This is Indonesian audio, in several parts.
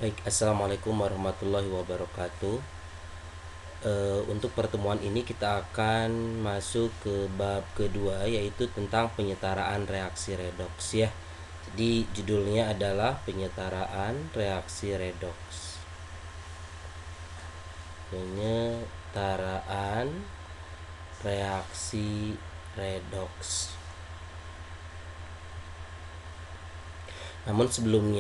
Baik, assalamualaikum warahmatullahi wabarakatuh. Untuk pertemuan ini kita akan masuk ke bab kedua, yaitu tentang penyetaraan reaksi redoks ya. Jadi judulnya adalah penyetaraan reaksi redoks. Penyetaraan reaksi redoks. Namun sebelum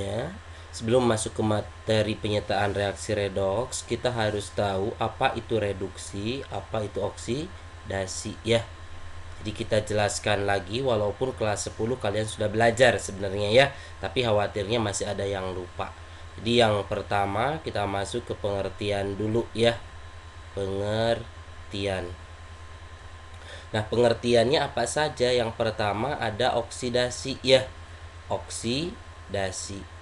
masuk ke materi penyetaan reaksi redoks, kita harus tahu apa itu reduksi, apa itu oksidasi ya. Jadi kita jelaskan lagi, walaupun kelas 10 kalian sudah belajar sebenarnya ya, tapi khawatirnya masih ada yang lupa. Jadi yang pertama kita masuk ke pengertian dulu ya. Pengertian. Nah, pengertiannya apa saja? Yang pertama ada oksidasi ya. Oksidasi.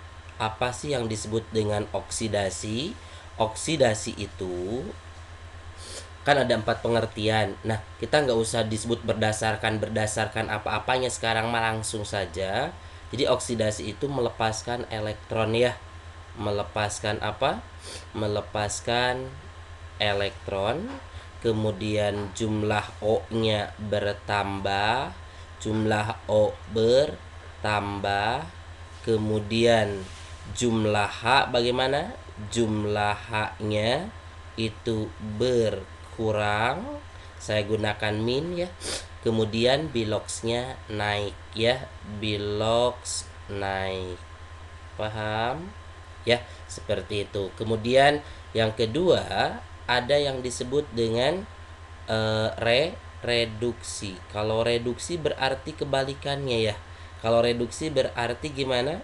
Apa sih yang disebut dengan oksidasi? Oksidasi itu kan ada 4 pengertian. Nah, kita nggak usah disebut berdasarkan apa-apanya, sekarang mah langsung saja. Jadi oksidasi itu melepaskan elektron ya. Melepaskan apa? Melepaskan elektron. Kemudian jumlah O-nya bertambah, jumlah O bertambah. Kemudian jumlah H bagaimana? Jumlah H-nya itu berkurang. Saya gunakan min ya. Kemudian biloxnya naik ya. Bilox naik. Paham? Ya, seperti itu. Kemudian yang kedua ada yang disebut dengan reduksi. Kalau reduksi berarti kebalikannya ya. Kalau reduksi berarti gimana?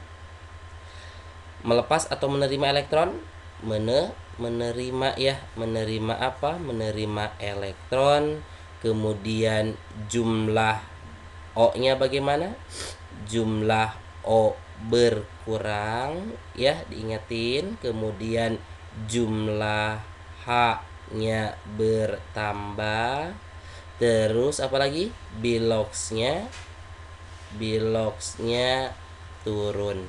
Melepas atau menerima elektron? Menerima ya. Menerima apa? Menerima elektron. Kemudian jumlah O-nya bagaimana? Jumlah O berkurang ya, diingetin. Kemudian jumlah H-nya bertambah. Terus apalagi? Biloxnya turun.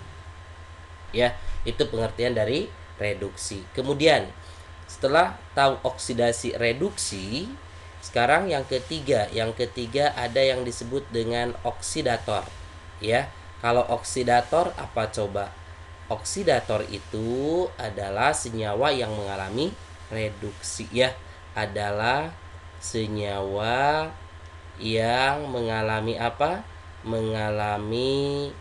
Ya, itu pengertian dari reduksi. Kemudian setelah tahu oksidasi reduksi, sekarang yang ketiga ada yang disebut dengan oksidator. Ya, kalau oksidator apa coba? Oksidator itu adalah senyawa yang mengalami reduksi ya. Adalah senyawa yang mengalami apa? Mengalami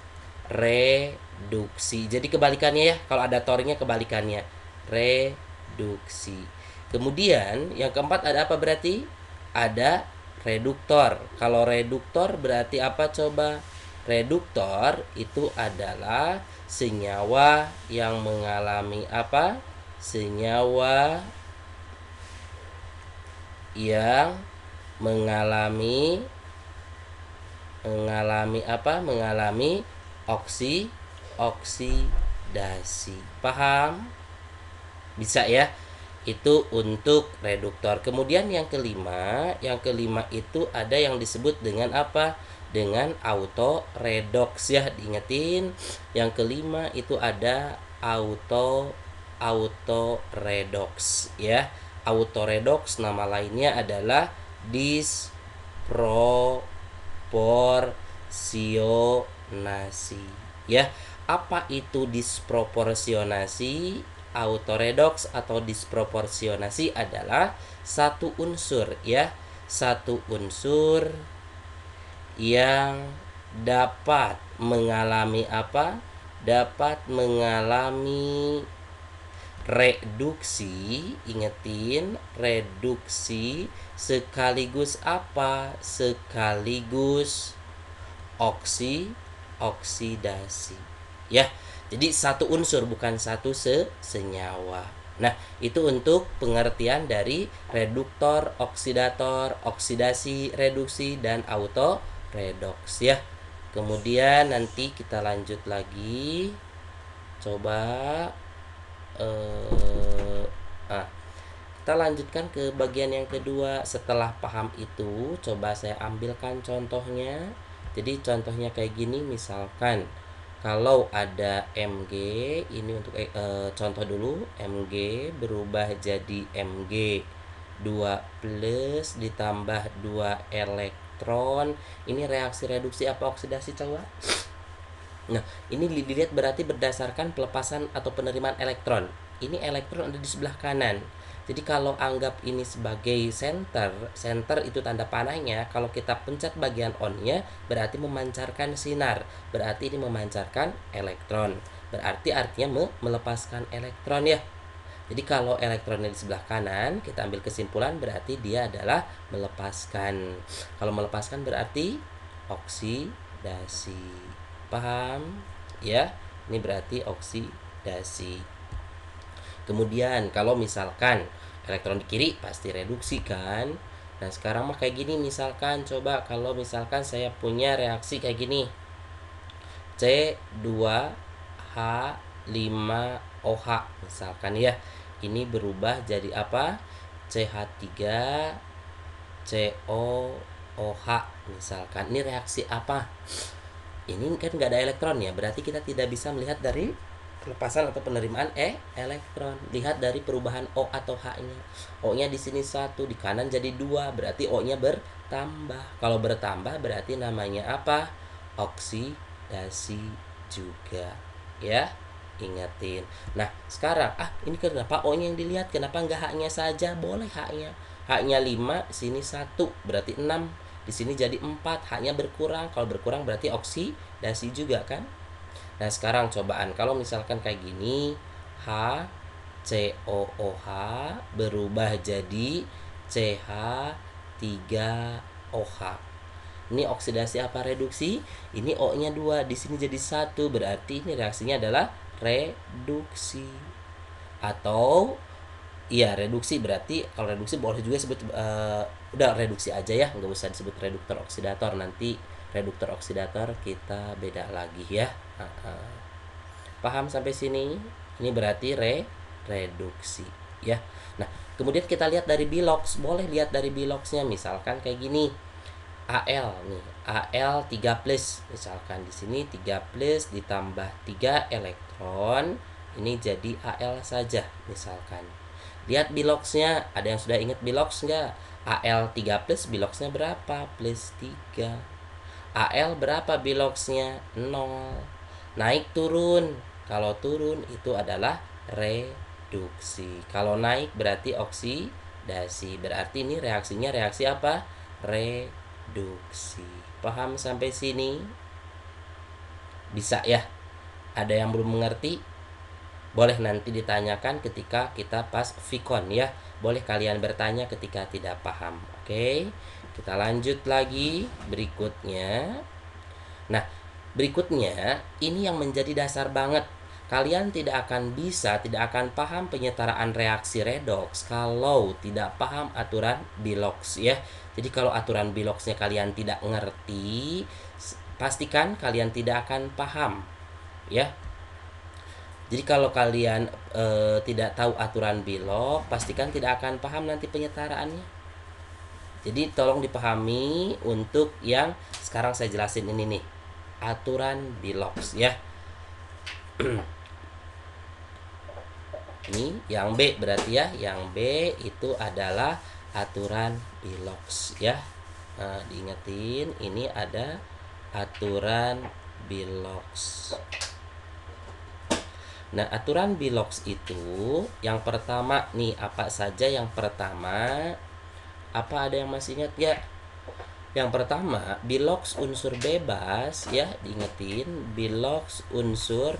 reduksi. Jadi kebalikannya ya, kalau ada tornya kebalikannya. Reduksi. Kemudian yang keempat ada apa berarti? Ada reduktor. Kalau reduktor berarti apa coba? Reduktor itu adalah senyawa yang mengalami apa? Senyawa yang mengalami apa? Mengalami oksidasi. Paham? Bisa ya? Itu untuk reduktor. Kemudian yang kelima itu ada yang disebut dengan apa? Dengan auto redox ya, diingetin. Yang kelima itu ada auto redox ya. Auto redox nama lainnya adalah disproporsionasi ya. Apa itu disproporsionasi? Auto redox atau disproporsionasi adalah satu unsur ya, satu unsur yang dapat mengalami apa? Dapat mengalami reduksi. Ingetin, reduksi sekaligus apa? Sekaligus oksidasi ya. Jadi satu unsur, bukan satu senyawa. Nah, itu untuk pengertian dari reduktor, oksidator, oksidasi, reduksi, dan auto redox ya. Kemudian nanti kita lanjut lagi. Coba kita lanjutkan ke bagian yang kedua. Setelah paham itu, coba saya ambilkan contohnya. Jadi contohnya kayak gini, misalkan Kalau ada Mg, ini untuk contoh dulu, Mg berubah jadi Mg 2 plus ditambah 2 elektron. Ini reaksi reduksi apa oksidasi coba? Nah, ini dilihat berarti berdasarkan pelepasan atau penerimaan elektron. Ini elektron ada di sebelah kanan. Jadi kalau anggap ini sebagai center itu tanda panahnya. Kalau kita pencet bagian on-nya, berarti memancarkan sinar. Berarti ini memancarkan elektron. Berarti artinya melepaskan elektron ya. Jadi kalau elektronnya di sebelah kanan, kita ambil kesimpulan berarti dia adalah melepaskan. Kalau melepaskan berarti oksidasi. Paham? Ya, ini berarti oksidasi. Kemudian kalau misalkan elektron di kiri pasti reduksi kan. Nah, sekarang mah kayak gini misalkan, coba kalau misalkan saya punya reaksi kayak gini. C2H5OH misalkan ya. Ini berubah jadi apa? CH3COOH misalkan. Ini reaksi apa? Ini kan nggak ada elektron ya, berarti kita tidak bisa melihat dari pelepasan atau penerimaan elektron. Lihat dari perubahan O atau H-nya. O-nya di sini 1, di kanan jadi 2, berarti O-nya bertambah. Kalau bertambah berarti namanya apa? Oksidasi juga. Ya, ingetin. Nah, sekarang ini kenapa O-nya yang dilihat? Kenapa nggak H-nya saja? Boleh H-nya. H-nya 5, sini 1, berarti 6. Di sini jadi 4, H-nya berkurang. Kalau berkurang berarti oksidasi juga kan? Nah, sekarang cobaan kalau misalkan kayak gini, HCOOH berubah jadi CH3OH. Ini oksidasi apa reduksi? Ini O-nya 2, di sini jadi 1, berarti ini reaksinya adalah reduksi. Atau iya, reduksi berarti kalau reduksi boleh juga sebut udah reduksi aja ya, nggak usah disebut reduktor oksidator. Nanti reduktor oksidator kita beda lagi ya. Paham sampai sini? Ini berarti reduksi ya. Nah, kemudian kita lihat dari bilox. Boleh lihat dari biloxnya, misalkan kayak gini. Al nih, Al 3 plus. Misalkan di sini 3 plus ditambah 3 elektron, ini jadi Al saja misalkan. Lihat biloxnya, ada yang sudah ingat bilox nggak? Al 3 plus biloxnya berapa? Plus 3. Al berapa biloxnya? 0. Naik turun. Kalau turun itu adalah reduksi. Kalau naik berarti oksidasi. Berarti ini reaksinya reaksi apa? Reduksi. Paham sampai sini? Bisa ya? Ada yang belum mengerti? Boleh nanti ditanyakan ketika kita pas Vicon ya. Boleh kalian bertanya ketika tidak paham. Oke, kita lanjut lagi berikutnya. Nah, berikutnya ini yang menjadi dasar banget. Kalian tidak akan paham penyetaraan reaksi redoks kalau tidak paham aturan Bilox ya. Jadi kalau aturan Biloxnya kalian tidak ngerti, pastikan kalian tidak akan paham ya. Jadi kalau kalian tidak tahu aturan Bilox, pastikan tidak akan paham nanti penyetaraannya. Jadi tolong dipahami untuk yang sekarang saya jelasin ini nih. Aturan Bilox ya. Ini yang B berarti ya. Yang B itu adalah aturan Bilox ya. Nah, diingetin ini ada aturan Bilox. Nah, aturan Bilox itu yang pertama nih, apa saja yang pertama? Apa ada yang masih ingat ya? Yang pertama, Bilox unsur bebas ya, diingetin Bilox unsur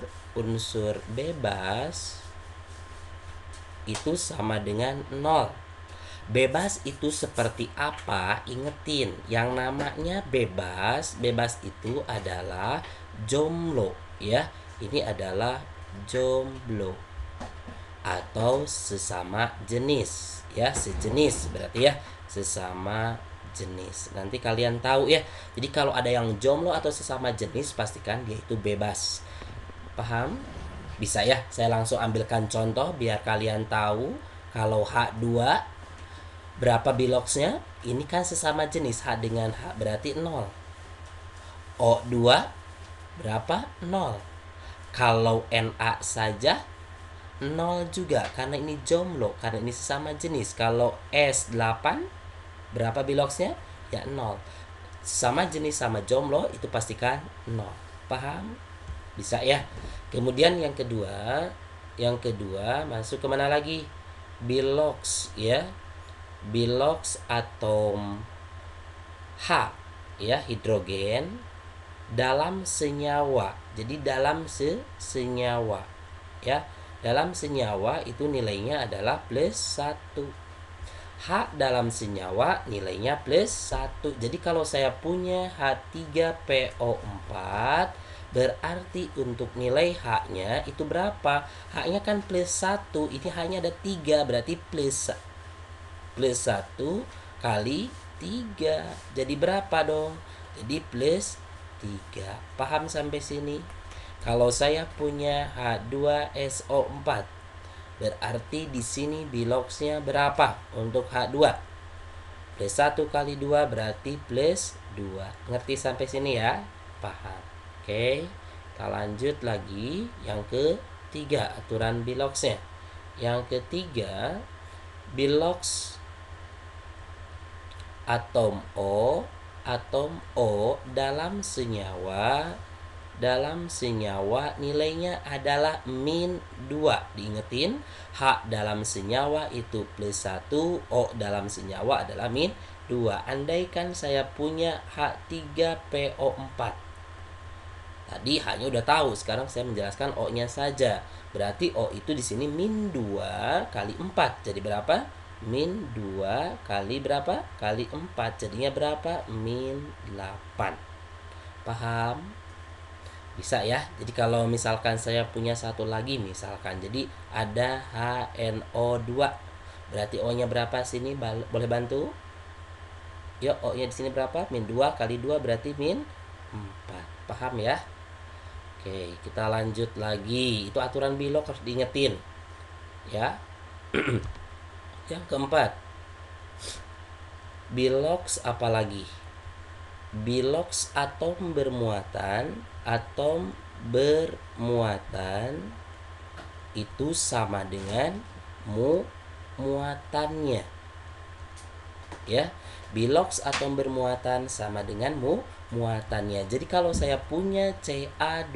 bebas itu sama dengan 0. Bebas itu seperti apa? Ingetin, yang namanya bebas itu adalah jomblo ya. Ini adalah jomblo atau sesama jenis ya, sejenis berarti ya, sesama jenis. Nanti kalian tahu ya. Jadi kalau ada yang jomblo atau sesama jenis, pastikan dia itu bebas. Paham? Bisa ya, saya langsung ambilkan contoh biar kalian tahu. Kalau H2 berapa biloxnya? Ini kan sesama jenis, H dengan H berarti 0. O2 berapa? 0. Kalau Na saja 0 juga, karena ini jomblo, karena ini sesama jenis. Kalau S8, berapa biloxnya? Ya 0. Sama jenis sama jomblo, itu pastikan 0. Paham? Bisa ya. Kemudian yang kedua masuk kemana lagi? Bilox ya. Bilox atom H ya, hidrogen dalam senyawa. Jadi dalam senyawa ya. Dalam senyawa itu nilainya adalah +1. H dalam senyawa nilainya +1. Jadi kalau saya punya H3PO4, berarti untuk nilai H-nya itu berapa? H-nya kan +1, ini hanya ada 3, berarti +1 kali 3. Jadi berapa dong? Jadi +3. Paham sampai sini? Kalau saya punya H2SO4, berarti di sini biloxnya berapa untuk H2? +1 kali 2 berarti +2. Ngerti sampai sini ya? Paham. Oke, kita lanjut lagi. Yang ketiga, aturan biloxnya. Yang ketiga, bilox atom O dalam senyawa nilainya adalah -2. Diingetin, H dalam senyawa itu +1, O dalam senyawa adalah -2. Andaikan saya punya H3PO4. Tadi H-nya udah tahu, sekarang saya menjelaskan O-nya saja. Berarti O itu di sini -2 kali 4. Jadi berapa? -2 kali berapa? Kali 4. Jadinya berapa? -8. Paham? Bisa ya. Jadi kalau misalkan saya punya satu lagi, misalkan jadi ada HNO2. Berarti O-nya berapa sini? Boleh bantu? Yuk, O-nya di sini berapa? -2 kali 2 berarti -4. Paham ya? Oke, kita lanjut lagi. Itu aturan bilox harus diingetin. Ya. Yang keempat, bilox apalagi? Bilox atom bermuatan itu sama dengan muatannya. Ya, bilox atom bermuatan sama dengan muatannya. Jadi kalau saya punya Ca2+,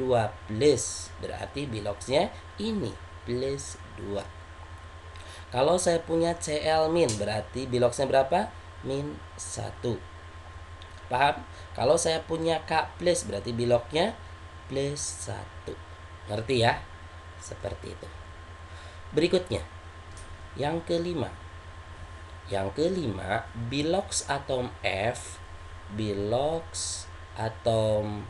berarti biloxnya ini +2. Kalau saya punya Cl-, berarti biloxnya berapa? -1. Paham? Kalau saya punya K+, berarti biloxnya +1. Ngerti ya? Seperti itu. Berikutnya, yang kelima. Bilox atom F dalam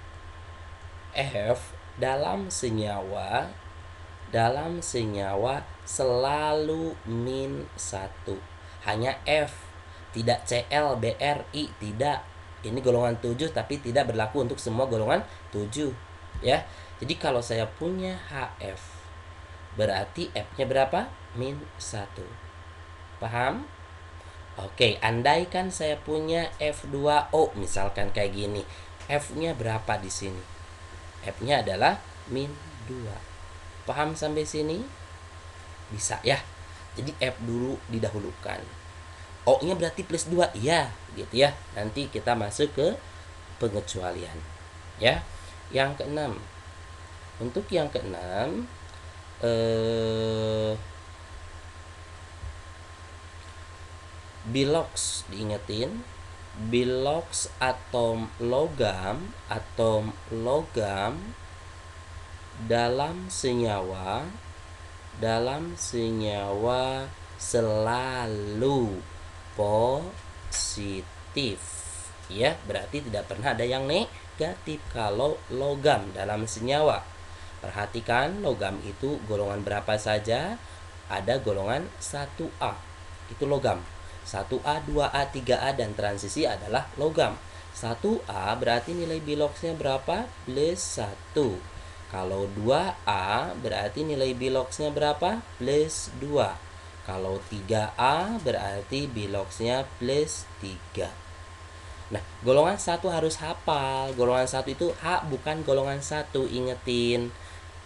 senyawa selalu -1. Hanya F, tidak Cl, Br, I, tidak. Ini golongan 7 tapi tidak berlaku untuk semua golongan 7 ya. Jadi kalau saya punya HF, berarti F-nya berapa? -1. Paham? Oke, andaikan saya punya F2O misalkan kayak gini. F-nya berapa di sini? F-nya adalah -2. Paham sampai sini? Bisa ya. Jadi F dulu didahulukan. O-nya berarti +2. Iya, gitu ya. Nanti kita masuk ke pengecualian. Ya. Yang keenam. Untuk yang keenam, bilox, diingetin, bilox atom logam dalam senyawa selalu positif ya, berarti tidak pernah ada yang negatif kalau logam dalam senyawa. Perhatikan, logam itu golongan berapa saja? Ada golongan 1A, itu logam. 1A, 2A, 3A dan transisi adalah logam. 1A berarti nilai biloxnya berapa? +1. Kalau 2A berarti nilai biloxnya berapa? +2. Kalau 3A berarti biloxnya +3. Nah, golongan 1 harus hafal. Golongan 1 itu H bukan golongan 1, ingetin.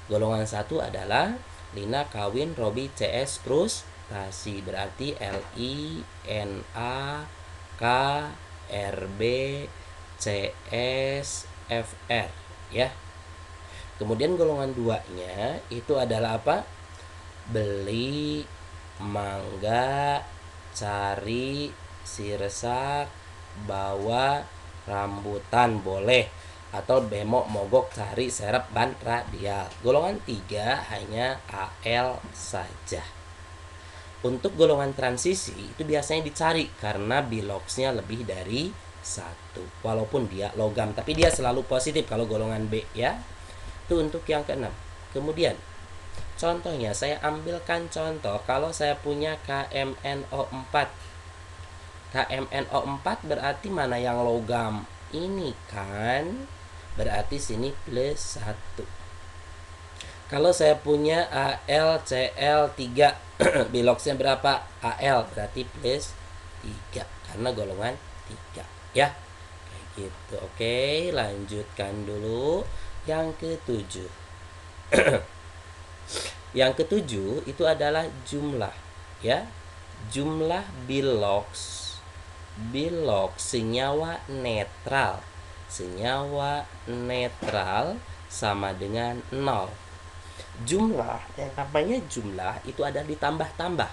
Golongan 1 adalah Lina kawin Robi CS frustasi, berarti LINA KRB CS FR ya. Kemudian golongan 2-nya itu adalah apa? Beli, mangga, cari, sirsak, bawa, rambutan boleh, atau bemo, mogok, cari, serep, ban, radial. Golongan 3 hanya AL saja. Untuk golongan transisi itu biasanya dicari karena biloxnya lebih dari 1. Walaupun dia logam, tapi dia selalu positif kalau golongan B ya. Itu untuk yang keenam. Kemudian contohnya saya ambilkan contoh kalau saya punya KMNO4. KMNO4 berarti mana yang logam? Ini kan berarti sini plus 1. Kalau saya punya AlCl3 biloxnya berapa? Al berarti plus 3 karena golongan 3 ya. Kayak gitu. Oke, lanjutkan dulu yang ketujuh. Yang ketujuh itu adalah jumlah ya. Jumlah bilox senyawa netral. Senyawa netral sama dengan 0. Jumlah, yang namanya jumlah itu ada ditambah-tambah.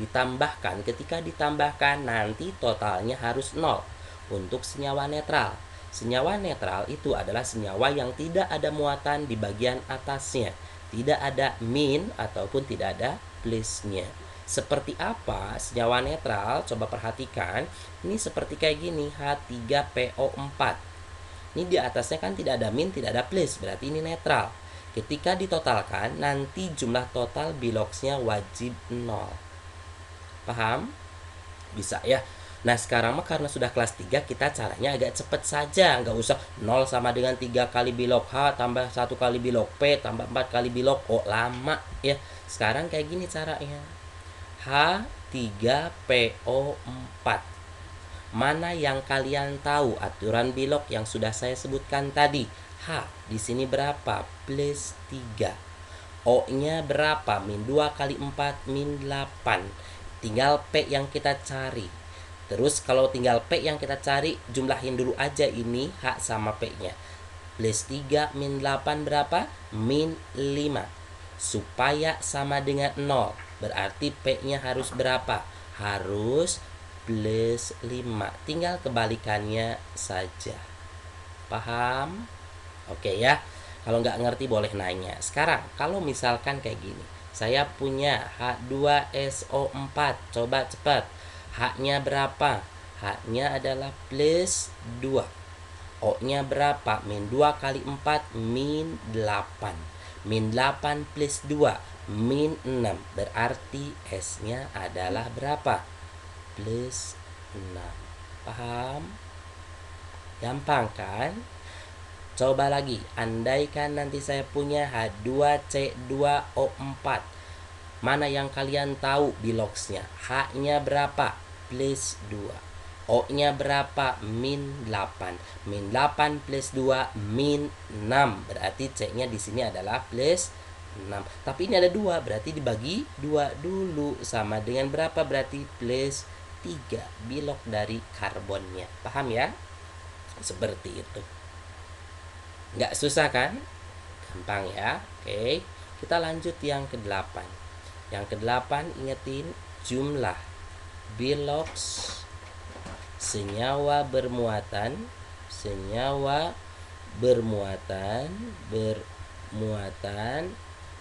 Ditambahkan, ketika ditambahkan nanti totalnya harus 0 untuk senyawa netral. Senyawa netral itu adalah senyawa yang tidak ada muatan di bagian atasnya. Tidak ada min ataupun tidak ada plusnya. Seperti apa senyawa netral? Coba perhatikan. Ini seperti kayak gini, H3PO4. Ini di atasnya kan tidak ada min, tidak ada plus, berarti ini netral. Ketika ditotalkan, nanti jumlah total biloxnya wajib 0. Paham? Bisa ya? Nah sekarang mah karena sudah kelas 3, kita caranya agak cepat saja. Nggak usah 0 sama dengan 3 kali bilog H tambah 1 kali bilog P tambah 4 kali bilog O. Lama ya. Sekarang kayak gini caranya. H3PO4. Mana yang kalian tahu aturan bilog yang sudah saya sebutkan tadi? H di sini berapa? Plus 3. O-nya berapa? Min 2 kali 4 min 8. Tinggal P yang kita cari. Terus kalau tinggal P yang kita cari, jumlahin dulu aja ini H sama P-nya. Plus 3 min 8 berapa? Min 5. Supaya sama dengan 0, berarti P-nya harus berapa? Harus plus 5. Tinggal kebalikannya saja. Paham? Oke ya. Kalau nggak ngerti boleh nanya. Sekarang kalau misalkan kayak gini, saya punya H2SO4. Coba cepat. H-nya berapa? H-nya adalah plus 2. O-nya berapa? Min 2 kali 4 min 8. Min 8 plus 2 min 6. Berarti S-nya adalah berapa? Plus 6. Paham? Gampang kan? Coba lagi, andaikan nanti saya punya H2C2O4. Mana yang kalian tahu biloxnya? H-nya berapa? Plus 2. O-nya berapa? Min 8. Min 8 plus 2 min 6. Berarti C-nya di sini adalah plus 6. Tapi ini ada 2, berarti dibagi 2 dulu. Sama dengan berapa? Berarti plus 3 bilog dari karbonnya. Paham ya? Seperti itu. Nggak susah kan? Gampang ya. Oke, kita lanjut yang ke-8. Yang ke-8 ingetin jumlah bilox senyawa bermuatan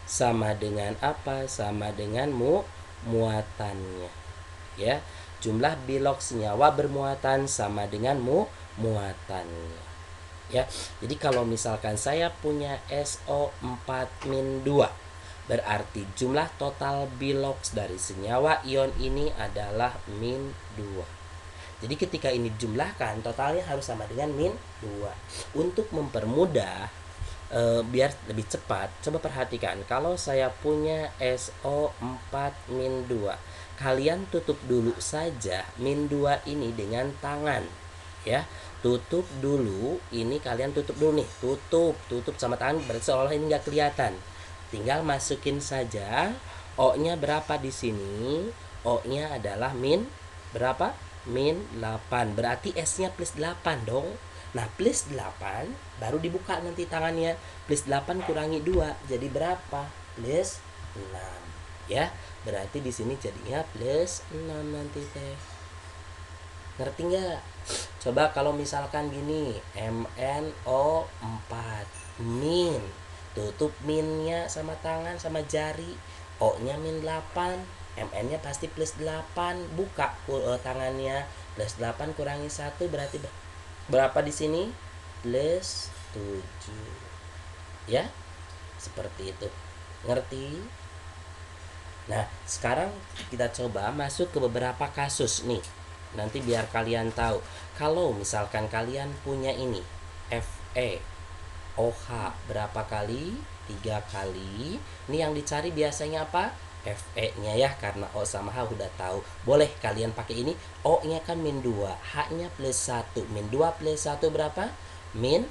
sama dengan apa? Sama dengan muatannya. Ya, jumlah bilox senyawa bermuatan sama dengan muatannya. Ya, jadi kalau misalkan saya punya SO4-2, berarti jumlah total bilox dari senyawa ion ini adalah min 2. Jadi ketika ini dijumlahkan, totalnya harus sama dengan min 2. Untuk mempermudah biar lebih cepat, coba perhatikan kalau saya punya SO4-2, kalian tutup dulu saja min 2 ini dengan tangan ya. Tutup dulu, ini kalian tutup dulu nih, tutup sama tangan, berarti seolah ini nggak kelihatan. tinggal masukin saja. O-nya berapa di sini? O-nya adalah min berapa? Min 8. Berarti S-nya plus 8 dong. Nah, plus 8 baru dibuka nanti tangannya. Plus 8 kurangi 2 jadi berapa? Plus 6. Ya, berarti di sini jadinya plus 6 nanti teh. Ngerti nggak? Coba kalau misalkan gini, MNO 4 min, tutup minnya sama tangan sama jari, O-nya min 8, MN-nya pasti plus 8, buka tangannya, plus 8 kurangi 1 berarti berapa di sini? Plus 7. Ya, seperti itu. Ngerti? Nah, sekarang kita coba masuk ke beberapa kasus nih. Nanti biar kalian tahu. Kalau misalkan kalian punya ini, FE, OH berapa kali? 3 kali. Ini yang dicari biasanya apa? FE-nya ya, karena O sama H udah tahu. Boleh kalian pakai ini. O-nya kan min 2, H-nya plus 1. Min 2 plus 1 berapa? Min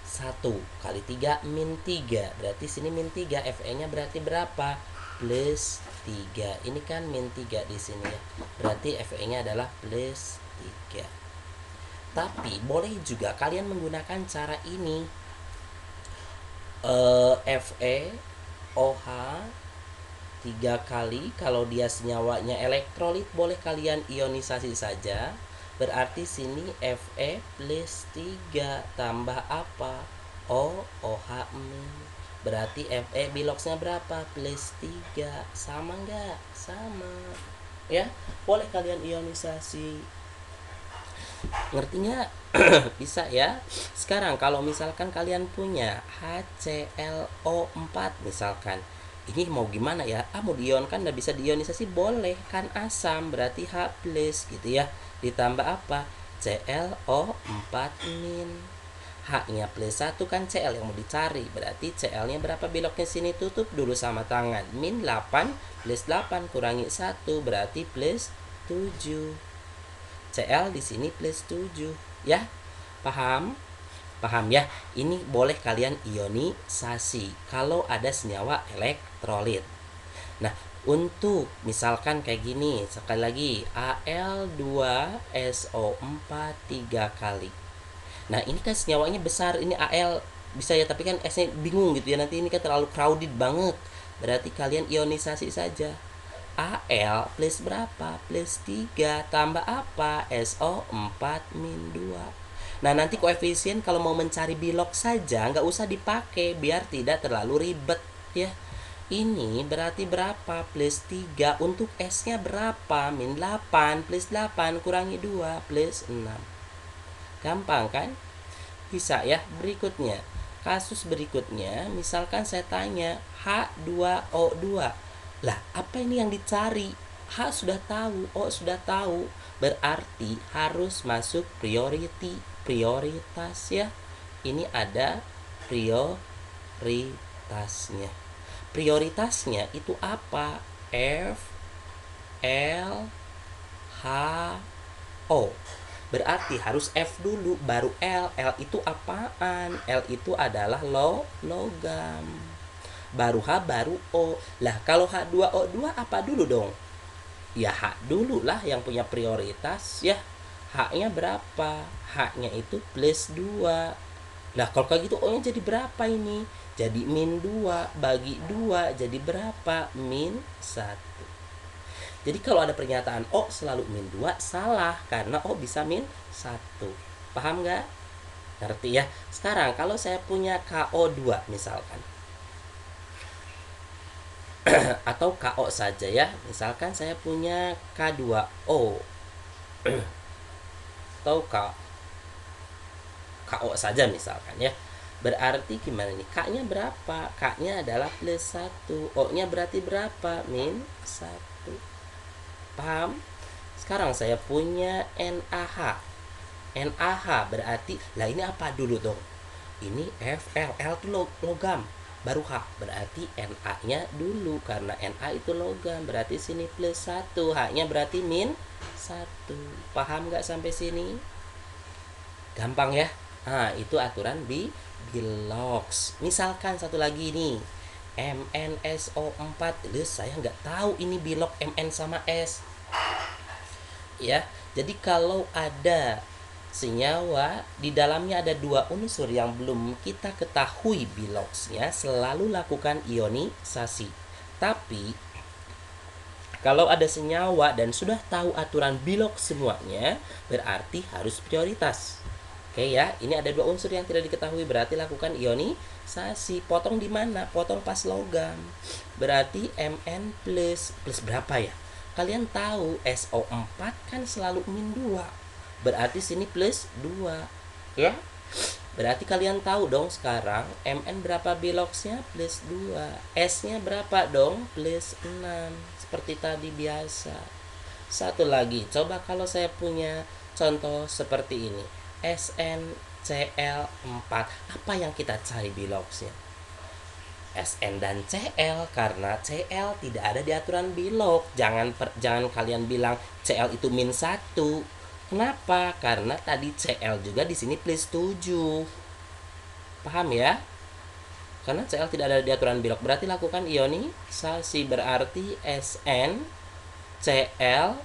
1 kali 3 min 3. Berarti sini min 3, FE-nya berarti berapa? Plus 3. Ini kan min 3 di sini ya. Berarti FE-nya adalah plus 3. Tapi boleh juga kalian menggunakan cara ini. Fe OH 3 kali, kalau dia senyawanya elektrolit boleh kalian ionisasi saja. Berarti sini Fe plus 3 tambah apa? OH min. Berarti Fe biloxnya berapa? Plus 3. Sama nggak? Sama. Ya, boleh kalian ionisasi. Ngertinya? Bisa ya. Sekarang kalau misalkan kalian punya HClO4 misalkan, ini mau gimana ya? Mau diionkan, nggak bisa diionisasi, boleh kan asam, berarti H plus gitu ya. Ditambah apa? ClO4 min. H-nya plus 1 kan Cl yang mau dicari. Berarti Cl-nya berapa beloknya sini? Tutup dulu sama tangan. Min 8 plus 8 kurangi 1 berarti plus 7. Cl di sini plus 7. Ya? Paham? Paham ya? Ini boleh kalian ionisasi kalau ada senyawa elektrolit. Nah, untuk misalkan kayak gini, sekali lagi Al2SO4 3 kali. Nah, ini kan senyawanya besar, ini Al bisa ya, tapi kan S-nya bingung gitu ya. Nanti ini kan terlalu crowded banget. Berarti kalian ionisasi saja. Al plus berapa? Plus 3 tambah apa? SO4 min 2. Nah, nanti koefisien kalau mau mencari bilok saja nggak usah dipakai biar tidak terlalu ribet ya. Ini berarti berapa? Plus 3. Untuk S-nya berapa? Min 8 plus 8 kurangi 2 plus 6. Gampang kan? Bisa ya. Berikutnya, kasus berikutnya, misalkan saya tanya H2O2. Lah, apa ini yang dicari? H sudah tahu, O sudah tahu. Berarti harus masuk prioritas ya. Ini ada prioritasnya. Prioritasnya itu apa? F, L, H, O. Berarti harus F dulu baru L. L itu apaan? L itu adalah logam. Baru H baru O. Lah kalau H2O2 apa dulu dong? Ya H dulu lah yang punya prioritas ya. H-nya berapa? H-nya itu plus 2. Nah kalau kayak gitu O-nya jadi berapa ini? Jadi min 2 bagi 2 jadi berapa? Min 1. Jadi kalau ada pernyataan O selalu min 2 salah, karena O bisa min 1. Paham nggak? Ngerti ya? Sekarang kalau saya punya KO2 misalkan, atau KO saja ya. Misalkan saya punya K2O atau KO saja misalkan ya. Berarti gimana nih? K-nya berapa? K-nya adalah plus 1. O-nya berarti berapa? Min 1. Paham? Sekarang saya punya NaH. NaH berarti, lah ini apa dulu dong? Ini Fl. L itu logam. Baru H. Berarti Na-nya dulu. Karena Na itu logam. Berarti sini plus 1. H-nya berarti min 1. Paham nggak sampai sini? Gampang ya? Nah, itu aturan bilox. Misalkan satu lagi nih. MnSO4. Saya nggak tahu ini bilog Mn sama S. Ya, jadi kalau ada senyawa di dalamnya ada dua unsur yang belum kita ketahui bilogsnya, selalu lakukan ionisasi. Tapi kalau ada senyawa dan sudah tahu aturan bilog semuanya, berarti harus prioritas. Oke ya, ini ada dua unsur yang tidak diketahui, berarti lakukan ionisasi. Potong di mana? Potong pas logam. Berarti Mn plus berapa ya? Kalian tahu SO4 kan selalu min 2. Berarti sini plus 2. Ya? Berarti kalian tahu dong sekarang Mn berapa bilogsnya? Plus 2. S-nya berapa dong? Plus 6. Seperti tadi biasa. Satu lagi, coba kalau saya punya contoh seperti ini. SnCl4. Apa yang kita cari bilogsnya? Sn dan Cl, karena Cl tidak ada di aturan bilog. Jangan kalian bilang Cl itu min 1. Kenapa? Karena tadi Cl juga di sini plus 7. Paham ya? Karena Cl tidak ada di aturan bilog, berarti lakukan ionisasi. Berarti Sn Cl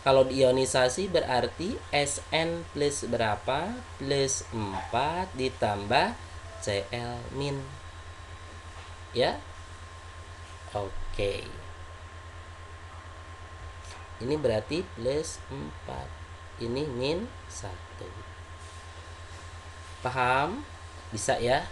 kalau diionisasi berarti Sn plus berapa? Plus 4 ditambah Cl min. Ya? Oke. Ini berarti plus 4. Ini min 1. Paham? Bisa ya?